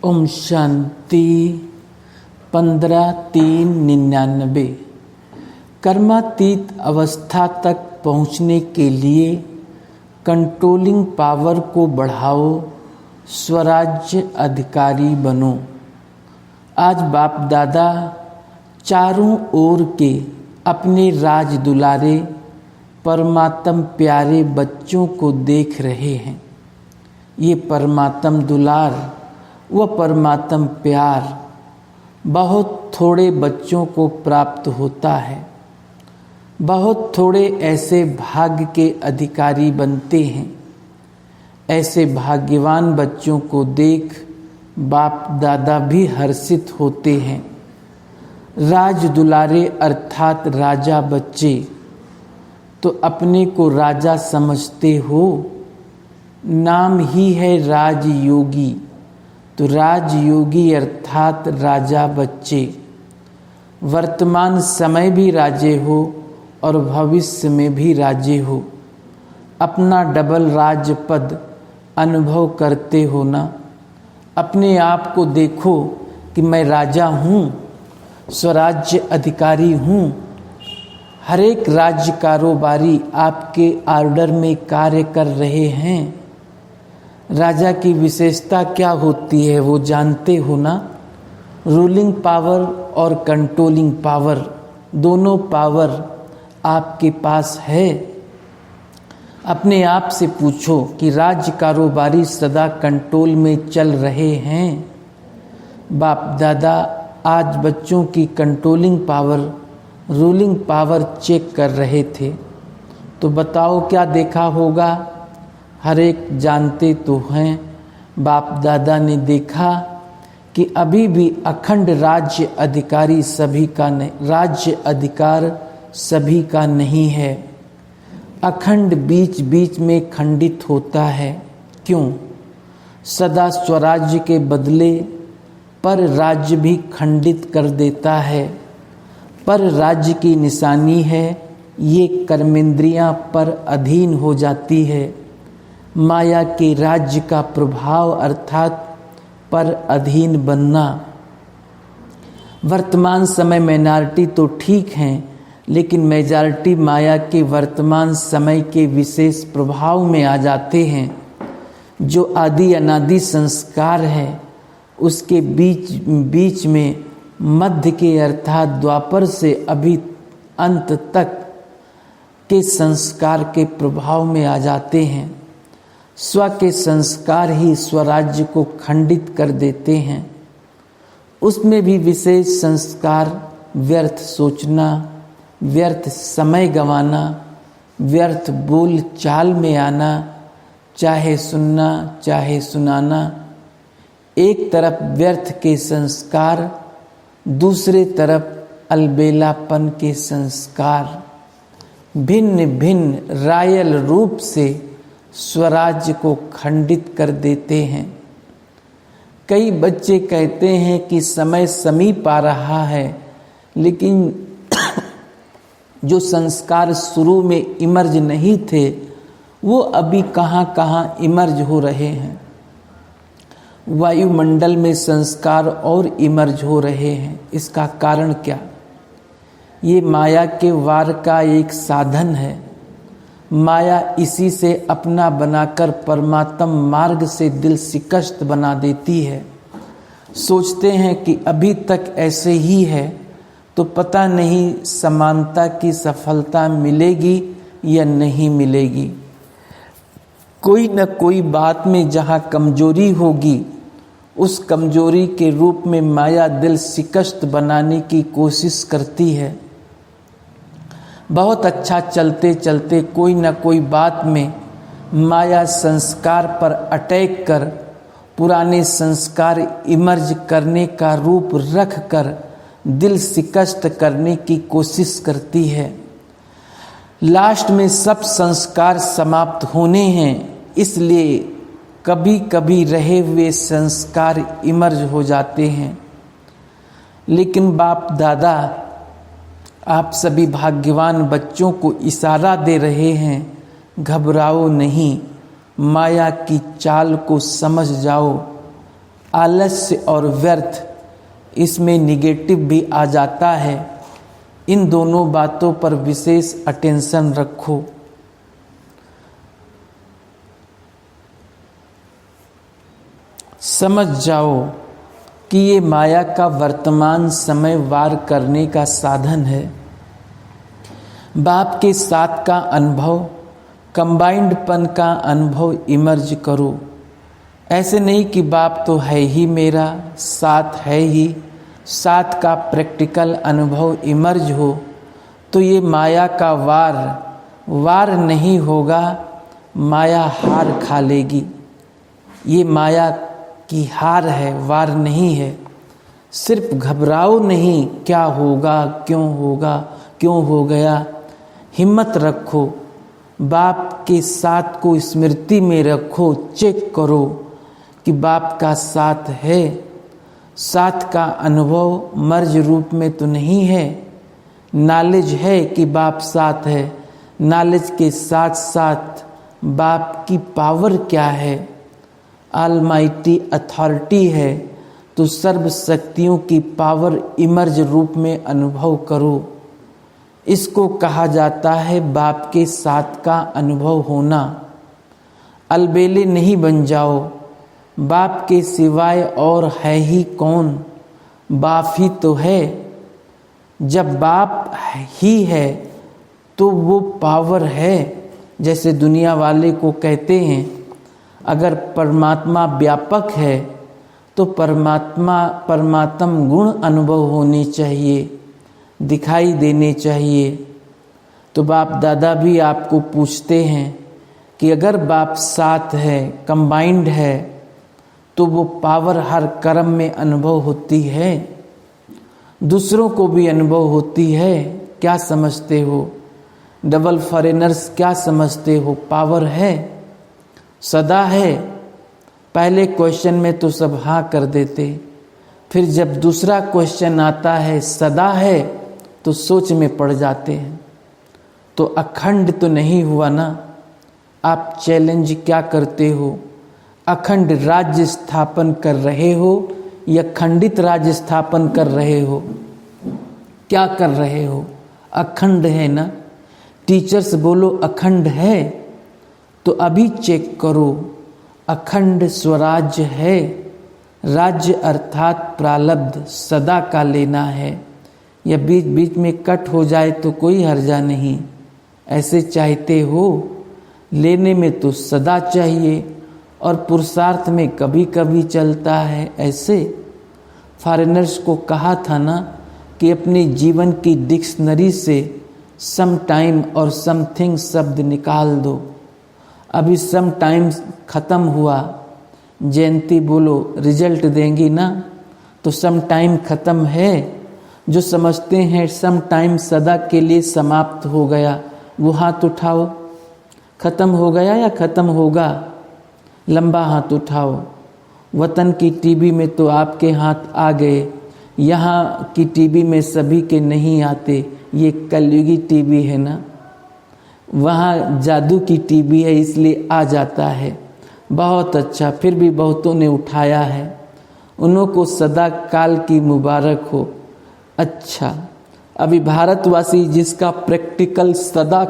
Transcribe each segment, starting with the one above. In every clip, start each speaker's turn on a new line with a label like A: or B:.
A: ओम शांति 15/3/99। कर्मातीत अवस्था तक पहुँचने के लिए कंट्रोलिंग पावर को बढ़ाओ, स्वराज्य अधिकारी बनो। आज बाप दादा चारों ओर के अपने राज दुलारे परमात्म प्यारे बच्चों को देख रहे हैं। ये परमात्म दुलार व परमात्म प्यार बहुत थोड़े बच्चों को प्राप्त होता है। बहुत थोड़े ऐसे भाग्य के अधिकारी बनते हैं। ऐसे भाग्यवान बच्चों को देख बाप दादा भी हर्षित होते हैं। राज दुलारे अर्थात राजा बच्चे तो अपने को राजा समझते हो। नाम ही है राजयोगी, तो राजयोगी अर्थात राजा बच्चे। वर्तमान समय भी राजे हो और भविष्य में भी राजे हो। अपना डबल राजपद अनुभव करते हो ना। अपने आप को देखो कि मैं राजा हूँ, स्वराज्य अधिकारी हूँ। हर एक राज्य कारोबारी आपके ऑर्डर में कार्य कर रहे हैं। राजा की विशेषता क्या होती है वो जानते हो ना। रूलिंग पावर और कंट्रोलिंग पावर, दोनों पावर आपके पास है। अपने आप से पूछो कि राज्य कारोबारी सदा कंट्रोल में चल रहे हैं। बाप दादा आज बच्चों की controlling power, ruling power check कर रहे थे। तो बताओ क्या देखा होगा। हर एक जानते तो हैं। बाप दादा ने देखा कि अभी भी अखंड राज्य अधिकारी सभी का नहीं, राज्य अधिकार सभी का नहीं है। अखंड बीच बीच में खंडित होता है। क्यों? सदा स्वराज्य के बदले पर राज्य भी खंडित कर देता है। पर राज्य की निशानी है ये कर्मेंद्रियां पर अधीन हो जाती है। माया के राज्य का प्रभाव अर्थात पर अधीन बनना। वर्तमान समय माइनॉरिटी तो ठीक हैं, लेकिन मेजॉरिटी माया के वर्तमान समय के विशेष प्रभाव में आ जाते हैं। जो आदि अनादि संस्कार है उसके बीच में मध्य के अर्थात द्वापर से अभी अंत तक के संस्कार के प्रभाव में आ जाते हैं। स्व के संस्कार ही स्वराज्य को खंडित कर देते हैं। उसमें भी विशेष संस्कार व्यर्थ सोचना, व्यर्थ समय गंवाना, व्यर्थ बोल चाल में आना, चाहे सुनना चाहे सुनाना। एक तरफ व्यर्थ के संस्कार, दूसरे तरफ अलबेलापन के संस्कार भिन्न भिन्न रायल रूप से स्वराज्य को खंडित कर देते हैं। कई बच्चे कहते हैं कि समय समीप आ रहा है, लेकिन जो संस्कार शुरू में इमर्ज नहीं थे वो अभी कहाँ कहाँ इमर्ज हो रहे हैं। वायुमंडल में संस्कार और इमर्ज हो रहे हैं। इसका कारण क्या? ये माया के वार का एक साधन है। माया इसी से अपना बनाकर परमात्म मार्ग से दिल शिकस्त बना देती है। सोचते हैं कि अभी तक ऐसे ही है तो पता नहीं समानता की सफलता मिलेगी या नहीं मिलेगी। कोई न कोई बात में जहाँ कमजोरी होगी उस कमजोरी के रूप में माया दिल शिकस्त बनाने की कोशिश करती है। बहुत अच्छा चलते चलते कोई न कोई बात में माया संस्कार पर अटैक कर पुराने संस्कार इमर्ज करने का रूप रख कर दिल शिकस्त करने की कोशिश करती है। लास्ट में सब संस्कार समाप्त होने हैं, इसलिए कभी कभी रहे हुए संस्कार इमर्ज हो जाते हैं। लेकिन बाप दादा आप सभी भाग्यवान बच्चों को इशारा दे रहे हैं, घबराओ नहीं, माया की चाल को समझ जाओ। आलस्य और व्यर्थ, इसमें निगेटिव भी आ जाता है। इन दोनों बातों पर विशेष अटेंशन रखो। समझ जाओ कि ये माया का वर्तमान समय वार करने का साधन है। बाप के साथ का अनुभव, कंबाइंडपन का अनुभव इमर्ज करो। ऐसे नहीं कि बाप तो है ही मेरा, साथ है ही, साथ का प्रैक्टिकल अनुभव इमर्ज हो तो ये माया का वार नहीं होगा, माया हार खा लेगी। ये माया की हार है, वार नहीं है। सिर्फ घबराओ नहीं, क्या होगा, क्यों हो गया। हिम्मत रखो, बाप के साथ को स्मृति में रखो, चेक करो कि बाप का साथ है। साथ का अनुभव मर्ज रूप में तो नहीं है, नॉलेज है कि बाप साथ है। नॉलेज के साथ साथ बाप की पावर क्या है, ऑलमाइटी अथॉरिटी है, तो सर्व शक्तियों की पावर इमर्ज रूप में अनुभव करो। इसको कहा जाता है बाप के साथ का अनुभव होना। अलबेले नहीं बन जाओ, बाप के सिवाय और है ही कौन, बाप ही तो है। जब बाप ही है तो वो पावर है। जैसे दुनिया वाले को कहते हैं, अगर परमात्मा व्यापक है तो परमात्म गुण अनुभव होने चाहिए, दिखाई देने चाहिए। तो बाप दादा भी आपको पूछते हैं कि अगर बाप साथ है, कंबाइंड है, तो वो पावर हर कर्म में अनुभव होती है, दूसरों को भी अनुभव होती है। क्या समझते हो? डबल फॉरेनर्स क्या समझते हो? पावर है, सदा है। पहले क्वेश्चन में तो सब हाँ कर देते, फिर जब दूसरा क्वेश्चन आता है सदा है तो सोच में पड़ जाते हैं। तो अखंड तो नहीं हुआ ना। आप चैलेंज क्या करते हो? अखंड राज्य स्थापन कर रहे हो या खंडित राज्य स्थापन कर रहे हो? क्या कर रहे हो? अखंड है ना। टीचर्स बोलो अखंड है, तो अभी चेक करो, अखंड स्वराज्य है। राज्य अर्थात प्रारब्ध सदा का लेना है, या बीच बीच में कट हो जाए तो कोई हर्जा नहीं। ऐसे चाहते हो, लेने में तो सदा चाहिए और पुरुषार्थ में कभी कभी चलता है। ऐसे फॉरेनर्स को कहा था ना कि अपने जीवन की डिक्शनरी से सम टाइम और समथिंग शब्द निकाल दो। अभी सम टाइम ख़त्म हुआ, जयंती बोलो रिजल्ट देंगी ना, तो सम टाइम ख़त्म है। जो समझते हैं सम टाइम सदा के लिए समाप्त हो गया, वो हाथ उठाओ। ख़त्म हो गया या ख़त्म होगा? लंबा हाथ उठाओ। वतन की टीवी में तो आपके हाथ आ गए, यहाँ की टीवी में सभी के नहीं आते। ये कलयुगी टीवी है ना, वहाँ जादू की टीवी है इसलिए आ जाता है। बहुत अच्छा, फिर भी बहुतों ने उठाया है, उन्हों को सदा काल की मुबारक हो। अच्छा, अभी भारतवासी जिसका प्रैक्टिकल सदा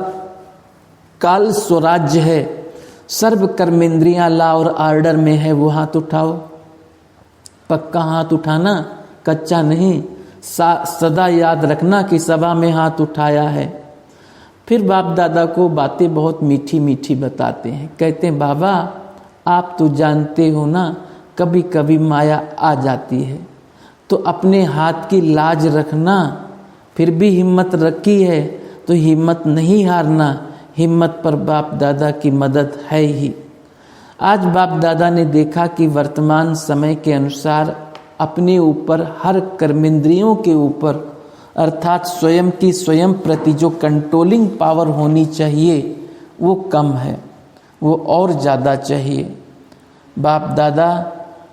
A: काल स्वराज्य है, सर्व कर्मेंद्रियां लॉ और ऑर्डर में है, वो हाथ उठाओ। पक्का हाथ उठाना, कच्चा नहीं। सदा याद रखना कि सभा में हाथ उठाया है। फिर बाप दादा को बातें बहुत मीठी मीठी बताते हैं। कहते हैं बाबा आप तो जानते हो ना, कभी कभी माया आ जाती है, तो अपने हाथ की लाज रखना। फिर भी हिम्मत रखी है तो हिम्मत नहीं हारना। हिम्मत पर बाप दादा की मदद है ही। आज बाप दादा ने देखा कि वर्तमान समय के अनुसार अपने ऊपर, हर कर्मेंद्रियों के ऊपर, अर्थात स्वयं की स्वयं प्रति जो कंट्रोलिंग पावर होनी चाहिए वो कम है, वो और ज़्यादा चाहिए। बाप दादा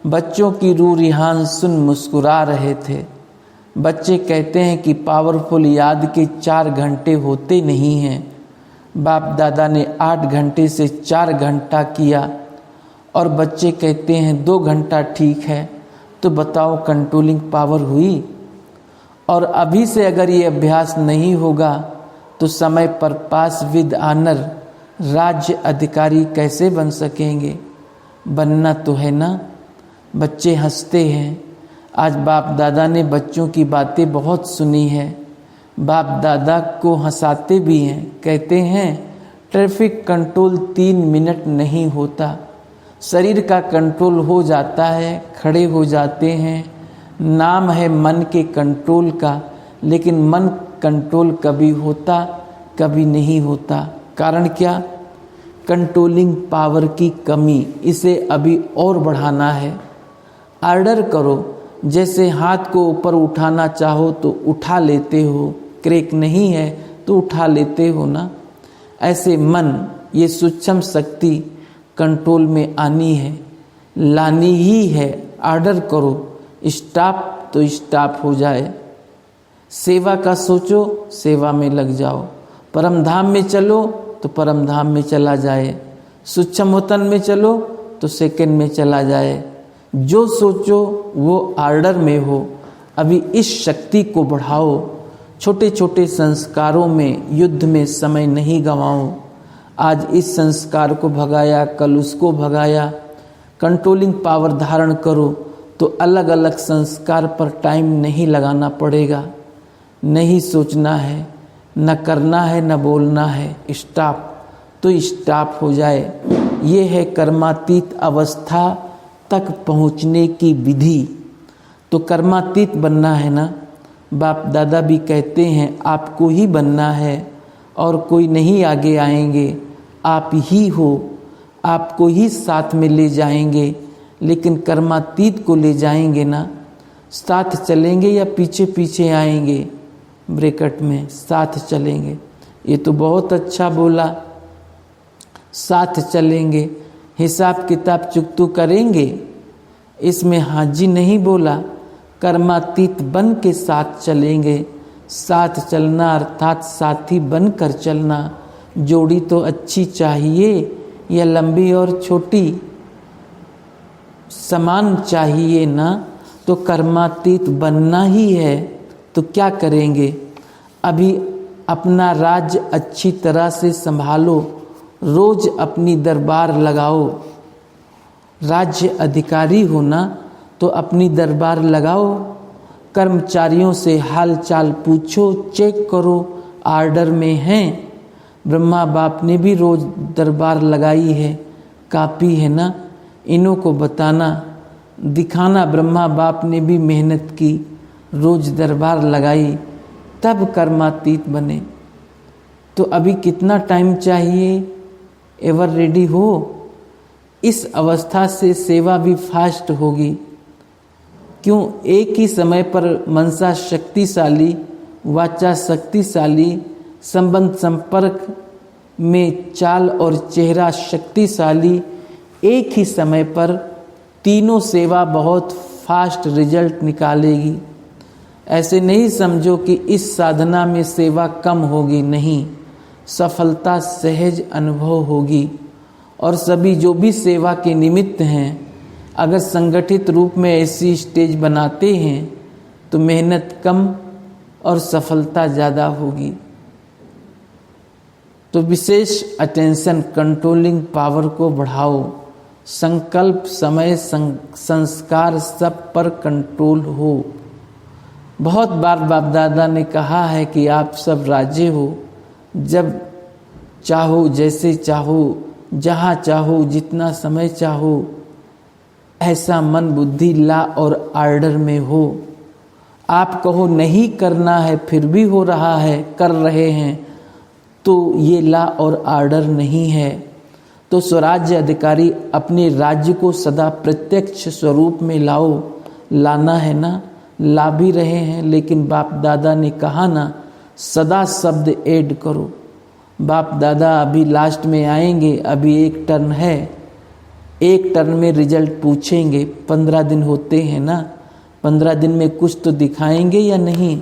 A: बच्चों की रूह रिहान सुन मुस्कुरा रहे थे। बच्चे कहते हैं कि पावरफुल याद के 4 घंटे होते नहीं हैं। बाप दादा ने 8 घंटे से 4 घंटा किया और बच्चे कहते हैं 2 घंटा ठीक है। तो बताओ कंट्रोलिंग पावर हुई? और अभी से अगर ये अभ्यास नहीं होगा तो समय पर पास विद ऑनर राज्य अधिकारी कैसे बन सकेंगे? बनना तो है ना। बच्चे हंसते हैं। आज बाप दादा ने बच्चों की बातें बहुत सुनी है। बाप दादा को हंसाते भी हैं। कहते हैं ट्रैफिक कंट्रोल 3 मिनट नहीं होता, शरीर का कंट्रोल हो जाता है, खड़े हो जाते हैं। नाम है मन के कंट्रोल का, लेकिन मन कंट्रोल कभी होता कभी नहीं होता। कारण क्या? कंट्रोलिंग पावर की कमी। इसे अभी और बढ़ाना है। ऑर्डर करो। जैसे हाथ को ऊपर उठाना चाहो तो उठा लेते हो, क्रैक नहीं है तो उठा लेते हो ना। ऐसे मन, ये सूक्ष्म शक्ति कंट्रोल में आनी है, लानी ही है। ऑर्डर करो, स्टॉप तो स्टॉप हो जाए। सेवा का सोचो, सेवा में लग जाओ। परम धाम में चलो तो परम धाम में चला जाए। सूक्ष्म वतन में चलो तो सेकंड में चला जाए। जो सोचो वो ऑर्डर में हो। अभी इस शक्ति को बढ़ाओ। छोटे छोटे संस्कारों में, युद्ध में समय नहीं गंवाओ। आज इस संस्कार को भगाया, कल उसको भगाया। कंट्रोलिंग पावर धारण करो तो अलग अलग संस्कार पर टाइम नहीं लगाना पड़ेगा। नहीं सोचना है, न करना है, न बोलना है। स्टॉप तो स्टॉप हो जाए। ये है कर्मातीत अवस्था तक पहुँचने की विधि। तो कर्मातीत बनना है ना। बाप दादा भी कहते हैं आपको ही बनना है और कोई नहीं आगे आएंगे, आप ही हो। आपको ही साथ में ले जाएंगे, लेकिन कर्मातीत को ले जाएंगे ना। साथ चलेंगे या पीछे पीछे आएंगे? ब्रैकेट में साथ चलेंगे। ये तो बहुत अच्छा बोला, साथ चलेंगे। हिसाब किताब चुकतू करेंगे, इसमें हाजी नहीं बोला। कर्मातीत बन के साथ चलेंगे। साथ चलना अर्थात साथी बनकर चलना। जोड़ी तो अच्छी चाहिए या लंबी और छोटी? समान चाहिए ना। तो कर्मातीत बनना ही है। तो क्या करेंगे? अभी अपना राज्य अच्छी तरह से संभालो। रोज अपनी दरबार लगाओ। राज्य अधिकारी हो ना तो अपनी दरबार लगाओ। कर्मचारियों से हाल चाल पूछो, चेक करो ऑर्डर में हैं। ब्रह्मा बाप ने भी रोज दरबार लगाई है, कापी है ना। इन्हों को बताना, दिखाना ब्रह्मा बाप ने भी मेहनत की, रोज दरबार लगाई, तब कर्मातीत बने। तो अभी कितना टाइम चाहिए? एवर रेडी हो। इस अवस्था से सेवा भी फास्ट होगी। क्यों? एक ही समय पर मनसा शक्तिशाली, वाचा शक्तिशाली, संबंध संपर्क में चाल और चेहरा शक्तिशाली। एक ही समय पर तीनों सेवा बहुत फास्ट रिजल्ट निकालेगी। ऐसे नहीं समझो कि इस साधना में सेवा कम होगी, नहीं। सफलता सहज अनुभव होगी। और सभी जो भी सेवा के निमित्त हैं, अगर संगठित रूप में ऐसी स्टेज बनाते हैं तो मेहनत कम और सफलता ज़्यादा होगी। तो विशेष अटेंशन, कंट्रोलिंग पावर को बढ़ाओ। संकल्प, समय, संस्कार सब पर कंट्रोल हो। बहुत बार बाप दादा ने कहा है कि आप सब राजे हो। जब चाहो, जैसे चाहो, जहाँ चाहो, जितना समय चाहो, ऐसा मन बुद्धि ला और ऑर्डर में हो। आप कहो नहीं करना है, फिर भी हो रहा है, कर रहे हैं, तो ये ला और ऑर्डर नहीं है। तो स्वराज्य अधिकारी अपने राज्य को सदा प्रत्यक्ष स्वरूप में लाओ। लाना है ना, ला भी रहे हैं, लेकिन बाप दादा ने कहा ना, सदा शब्द ऐड करो। बाप दादा अभी लास्ट में आएंगे, अभी एक टर्न है, एक टर्न में रिजल्ट पूछेंगे। 15 दिन होते हैं ना, 15 दिन में कुछ तो दिखाएंगे या नहीं?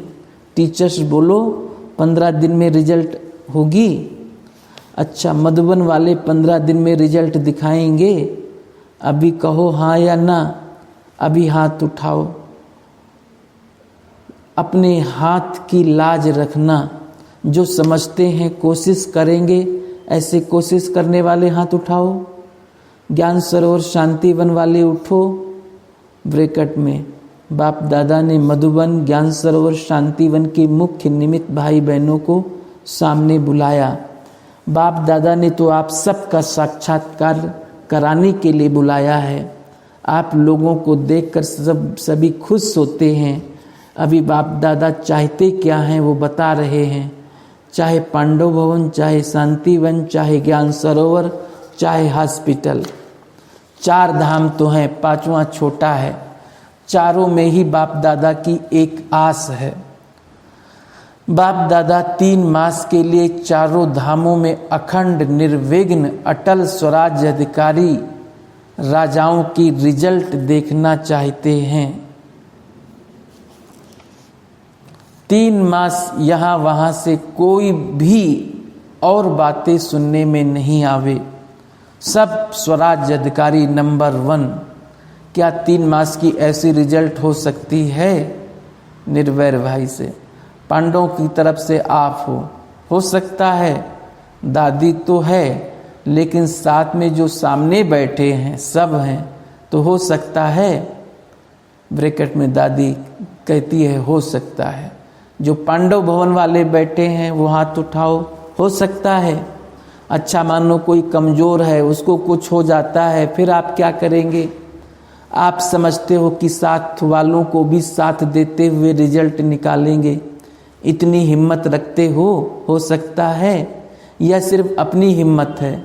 A: टीचर्स बोलो 15 दिन में रिजल्ट होगी। अच्छा, मधुबन वाले 15 दिन में रिजल्ट दिखाएंगे? अभी कहो हाँ या ना। अभी हाथ उठाओ। अपने हाथ की लाज रखना। जो समझते हैं कोशिश करेंगे, ऐसे कोशिश करने वाले हाथ उठाओ। ज्ञान सरोवर शांतिवन वाले उठो। ब्रैकेट में बाप दादा ने मधुबन ज्ञान सरोवर शांतिवन के मुख्य निमित्त भाई बहनों को सामने बुलाया। बाप दादा ने तो आप सबका साक्षात्कार कराने के लिए बुलाया है। आप लोगों को देखकर सभी खुश होते हैं। अभी बाप दादा चाहते क्या हैं वो बता रहे हैं। चाहे पांडव भवन, चाहे शांतिवन, चाहे ज्ञान सरोवर, चाहे हॉस्पिटल, 4 धाम तो हैं, 5वां छोटा है। चारों में ही बाप दादा की एक आस है। बाप दादा 3 मास के लिए चारों धामों में अखंड निर्विघ्न अटल स्वराज्य अधिकारी राजाओं की रिजल्ट देखना चाहते हैं। 3 मास यहाँ वहाँ से कोई भी और बातें सुनने में नहीं आवे। सब स्वराज्य अधिकारी नंबर 1। क्या 3 मास की ऐसी रिजल्ट हो सकती है? निर्वैर भाई से, पांडवों की तरफ से आप हो सकता है। दादी तो है, लेकिन साथ में जो सामने बैठे हैं सब हैं, तो हो सकता है। ब्रैकेट में दादी कहती है हो सकता है। जो पांडव भवन वाले बैठे हैं वो हाथ उठाओ। हो सकता है। अच्छा, मानो कोई कमजोर है, उसको कुछ हो जाता है, फिर आप क्या करेंगे? आप समझते हो कि साथ वालों को भी साथ देते हुए रिजल्ट निकालेंगे, इतनी हिम्मत रखते हो सकता है। या सिर्फ अपनी हिम्मत है?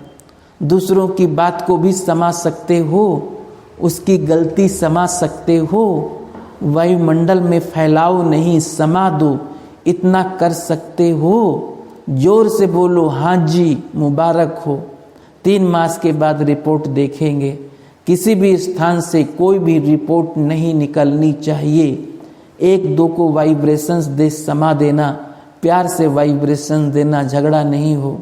A: दूसरों की बात को भी समझ सकते हो, उसकी गलती समझ सकते हो। वायुमंडल में फैलाव नहीं, समा दो, इतना कर सकते हो। जोर से बोलो हाँ जी, मुबारक हो। 3 मास के बाद रिपोर्ट देखेंगे। किसी भी स्थान से कोई भी रिपोर्ट नहीं निकलनी चाहिए। 1-2 को वाइब्रेशंस दे समा देना, प्यार से वाइब्रेशंस देना, झगड़ा नहीं हो।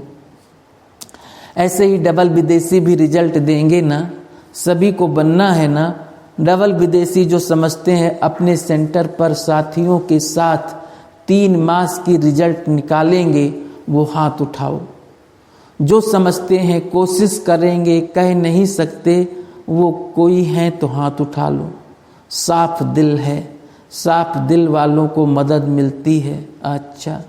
A: ऐसे ही डबल विदेशी भी रिजल्ट देंगे ना, सभी को बनना है ना। डबल विदेशी जो समझते हैं अपने सेंटर पर साथियों के साथ 3 मास की रिजल्ट निकालेंगे, वो हाथ उठाओ। जो समझते हैं कोशिश करेंगे, कह नहीं सकते, वो कोई हैं तो हाथ उठा लो। साफ दिल है, साफ दिल वालों को मदद मिलती है। अच्छा,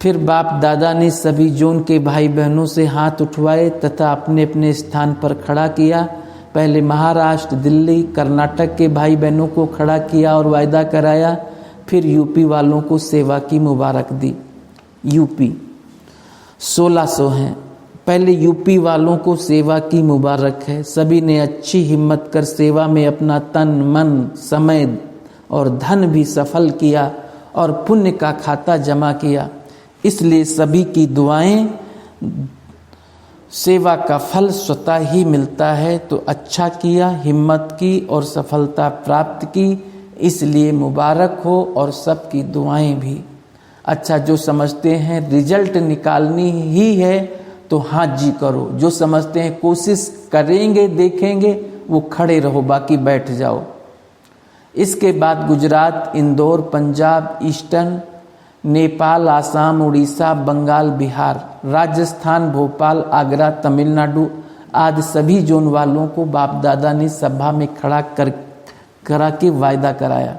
A: फिर बाप दादा ने सभी जोन के भाई बहनों से हाथ उठवाए तथा अपने अपने स्थान पर खड़ा किया। पहले महाराष्ट्र, दिल्ली, कर्नाटक के भाई बहनों को खड़ा किया और वायदा कराया। फिर यूपी वालों को सेवा की मुबारक दी। यूपी 1600 हैं। पहले यूपी वालों को सेवा की मुबारक है। सभी ने अच्छी हिम्मत कर सेवा में अपना तन, मन, समय और धन भी सफल किया और पुण्य का खाता जमा किया। इसलिए सभी की दुआएं, सेवा का फल स्वतः ही मिलता है। तो अच्छा किया, हिम्मत की और सफलता प्राप्त की, इसलिए मुबारक हो और सबकी दुआएं भी। अच्छा, जो समझते हैं रिजल्ट निकालनी ही है तो हाँ जी करो। जो समझते हैं कोशिश करेंगे, देखेंगे, वो खड़े रहो, बाकी बैठ जाओ। इसके बाद गुजरात, इंदौर, पंजाब, ईस्टर्न, नेपाल, आसाम, उड़ीसा, बंगाल, बिहार, राजस्थान, भोपाल, आगरा, तमिलनाडु आदि सभी जोन वालों को बाप दादा ने सभा में खड़ा करा के वायदा कराया।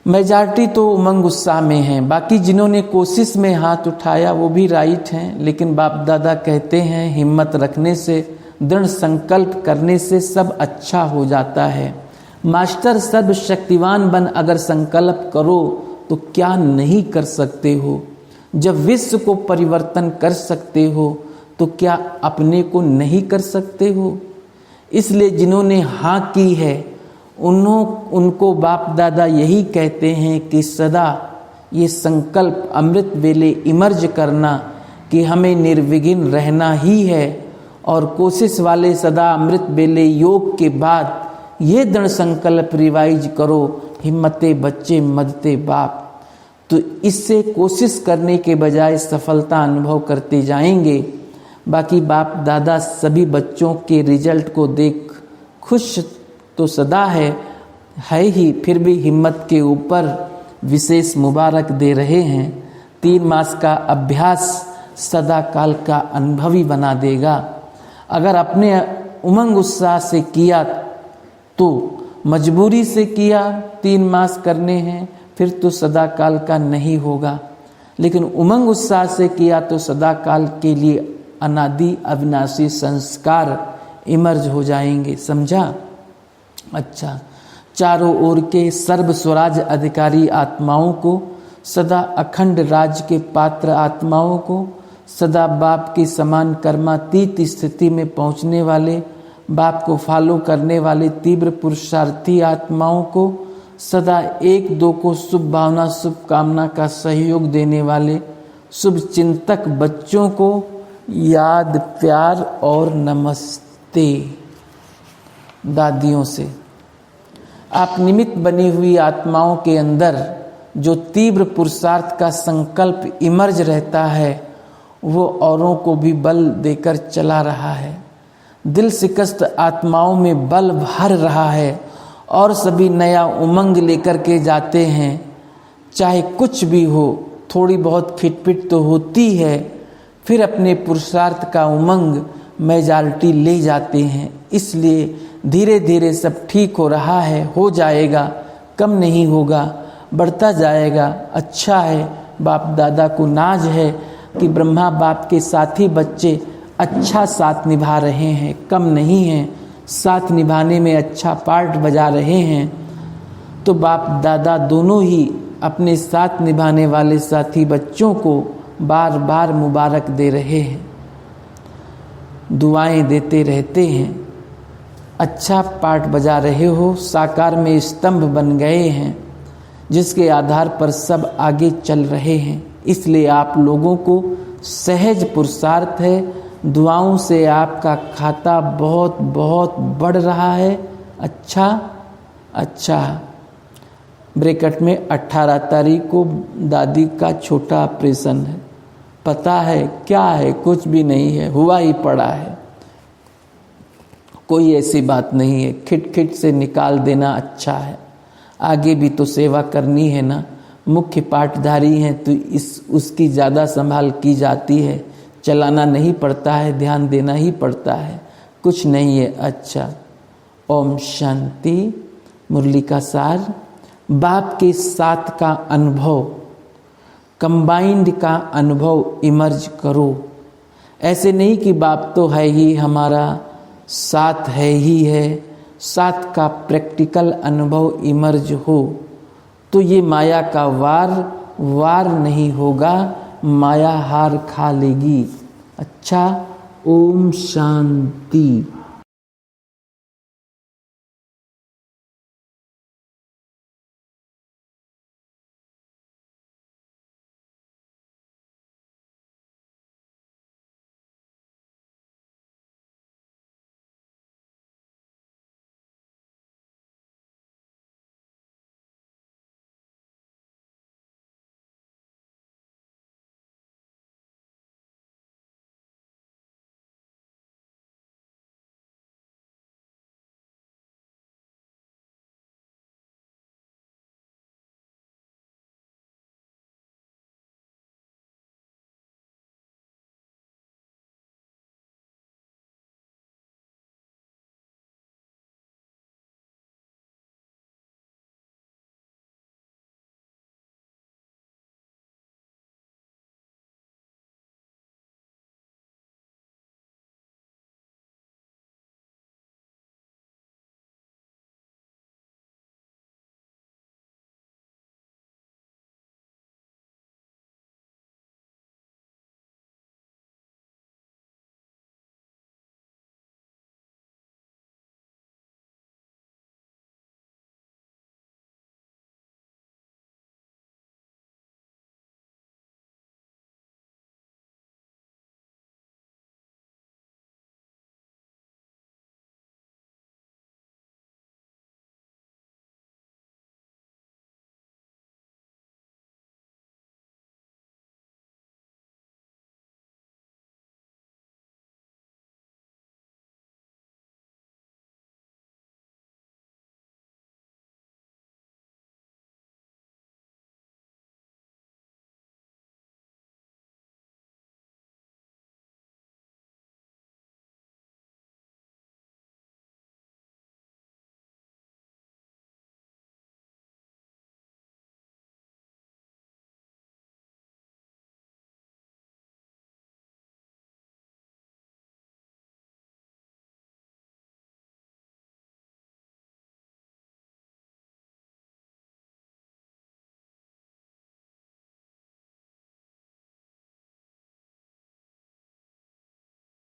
A: मेजॉरिटी तो उमंग उत्साह में है। बाकी जिन्होंने कोशिश में हाथ उठाया वो भी राइट हैं, लेकिन बाप दादा कहते हैं हिम्मत रखने से, दृढ़ संकल्प करने से सब अच्छा हो जाता है। मास्टर सर्वशक्तिवान बन अगर संकल्प करो तो क्या नहीं कर सकते हो। जब विश्व को परिवर्तन कर सकते हो तो क्या अपने को नहीं कर सकते हो। इसलिए जिन्होंने हाँ की है उनको बाप दादा यही कहते हैं कि सदा ये संकल्प अमृत वेले इमर्ज करना कि हमें निर्विघ्न रहना ही है। और कोशिश वाले सदा अमृत वेले योग के बाद ये दृढ़ संकल्प रिवाइज करो, हिम्मते बच्चे मदते बाप। तो इससे कोशिश करने के बजाय सफलता अनुभव करते जाएंगे। बाकी बाप दादा सभी बच्चों के रिजल्ट को देख खुश तो सदा है ही, फिर भी हिम्मत के ऊपर विशेष मुबारक दे रहे हैं। 3 मास का अभ्यास सदा काल का अनुभवी बना देगा। अगर अपने उमंग उत्साह से किया तो मजबूरी से किया, 3 मास करने हैं, फिर तो सदा काल का नहीं होगा। लेकिन उमंग उत्साह से किया तो सदा काल के लिए अनादि अविनाशी संस्कार इमर्ज हो जाएंगे। समझा? अच्छा, चारों ओर के सर्व स्वराज अधिकारी आत्माओं को, सदा अखंड राज के पात्र आत्माओं को, सदा बाप की समान कर्मातीत स्थिति में पहुंचने वाले, बाप को फॉलो करने वाले तीव्र पुरुषार्थी आत्माओं को, सदा 1-2 को शुभ भावना शुभ कामना का सहयोग देने वाले शुभ चिंतक बच्चों को याद, प्यार और नमस्ते। दादियों से आप निमित्त बनी हुई आत्माओं के अंदर जो तीव्र पुरुषार्थ का संकल्प इमर्ज रहता है, वो औरों को भी बल देकर चला रहा है। दिल शिकस्त आत्माओं में बल भर रहा है और सभी नया उमंग लेकर के जाते हैं। चाहे कुछ भी हो, थोड़ी बहुत खिटपिट तो होती है, फिर अपने पुरुषार्थ का उमंग मेजॉरिटी ले जाते हैं। इसलिए धीरे धीरे सब ठीक हो रहा है, हो जाएगा, कम नहीं होगा, बढ़ता जाएगा। अच्छा है, बाप दादा को नाज है कि ब्रह्मा बाप के साथी बच्चे अच्छा साथ निभा रहे हैं, कम नहीं हैं, साथ निभाने में अच्छा पार्ट बजा रहे हैं। तो बाप दादा दोनों ही अपने साथ निभाने वाले साथी बच्चों को बार बार मुबारक दे रहे हैं, दुआएं देते रहते हैं। अच्छा पार्ट बजा रहे हो, साकार में स्तंभ बन गए हैं जिसके आधार पर सब आगे चल रहे हैं। इसलिए आप लोगों को सहज पुरुषार्थ है, दुआओं से आपका खाता बहुत बहुत बढ़ रहा है। अच्छा, ब्रैकेट में 18 तारीख को दादी का छोटा ऑपरेशन है। पता है क्या है? कुछ भी नहीं है, हुआ ही पड़ा है, कोई ऐसी बात नहीं है। खिट से निकाल देना अच्छा है, आगे भी तो सेवा करनी है ना। मुख्य पाठधारी हैं तो उसकी ज़्यादा संभाल की जाती है, चलाना नहीं पड़ता है, ध्यान देना ही पड़ता है, कुछ नहीं है। अच्छा, ओम शांति। मुरली का सार, बाप के साथ का अनुभव, कंबाइंड का अनुभव इमर्ज करो। ऐसे नहीं कि बाप तो है ही, हमारा साथ है ही है, साथ का प्रैक्टिकल अनुभव इमर्ज हो तो ये माया का वार नहीं होगा, माया हार खा लेगी। अच्छा, ओम शांति।